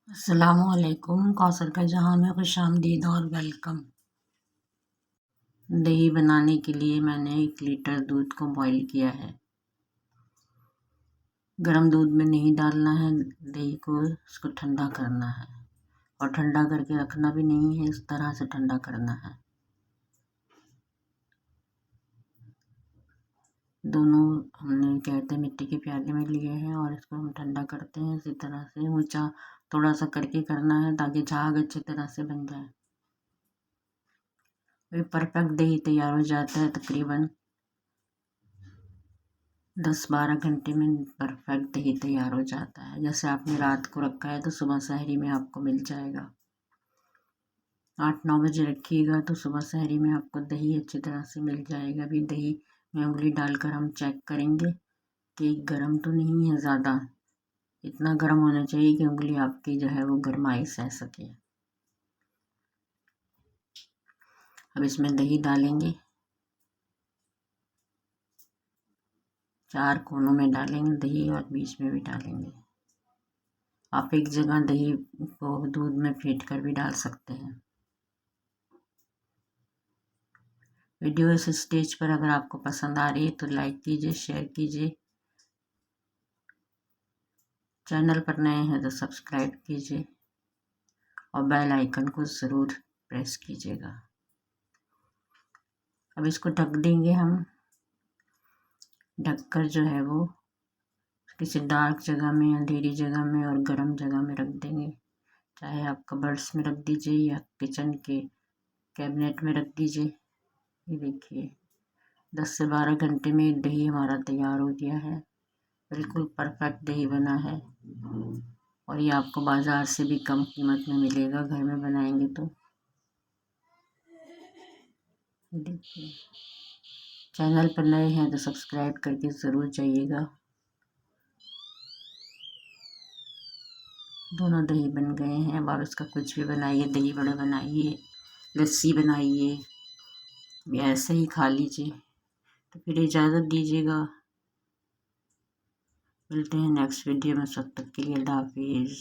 अस्सलामुअलैकुम। कौसर का जहाँ में खुशामदीद और वेलकम। दही बनाने के लिए मैंने 1 लीटर दूध को बॉईल किया है। गर्म दूध में नहीं डालना है दही को, इसको ठंडा करना है और ठंडा करके रखना भी नहीं है, इस तरह से ठंडा करना है। दोनों हमने कहते मिट्टी के प्याले में लिए हैं और इसको हम ठंडा करते हैं। इसी तरह से ऊंचा थोड़ा सा करके करना है ताकि झाग अच्छी तरह से बन जाए। ये परफेक्ट दही तैयार हो जाता है। तकरीबन 10-12 घंटे में परफेक्ट दही तैयार हो जाता है। जैसे आपने रात को रखा है तो सुबह सहरी में आपको मिल जाएगा। 8-9 बजे रखिएगा तो सुबह सहरी में आपको दही अच्छी तरह से मिल जाएगा। अभी दही में उंगली डालकर हम चेक करेंगे कि गर्म तो नहीं है ज़्यादा। इतना गर्म होना चाहिए कि उंगली आपकी जो है वो गर्माई सह सके। अब इसमें दही डालेंगे, 4 कोनों में डालेंगे दही और बीच में भी डालेंगे। आप एक जगह दही को दूध में फेंट कर भी डाल सकते हैं। वीडियो इस स्टेज पर अगर आपको पसंद आ रही है तो लाइक कीजिए, शेयर कीजिए। चैनल पर नए हैं तो सब्सक्राइब कीजिए और बेल आइकन को ज़रूर प्रेस कीजिएगा। अब इसको ढक देंगे हम। ढककर जो है वो किसी डार्क जगह में, अंधेरी जगह में और गर्म जगह में रख देंगे। चाहे आप कबर्ड्स में रख दीजिए या किचन के कैबिनेट में रख दीजिए। ये देखिए 10 से 12 घंटे में दही हमारा तैयार हो गया है। बिल्कुल परफेक्ट दही बना है और ये आपको बाज़ार से भी कम कीमत में मिलेगा घर में बनाएंगे तो। देखिए चैनल पर नए हैं तो सब्सक्राइब करके ज़रूर जाइएगा। दोनों दही बन गए हैं। अब आप इसका कुछ भी बनाइए, दही बड़े बनाइए, लस्सी बनाइए या ऐसे ही खा लीजिए। तो फिर इजाज़त दीजिएगा। मिलते हैं नेक्स्ट वीडियो में, तब तक के लिए अल्लाह हाफिज़।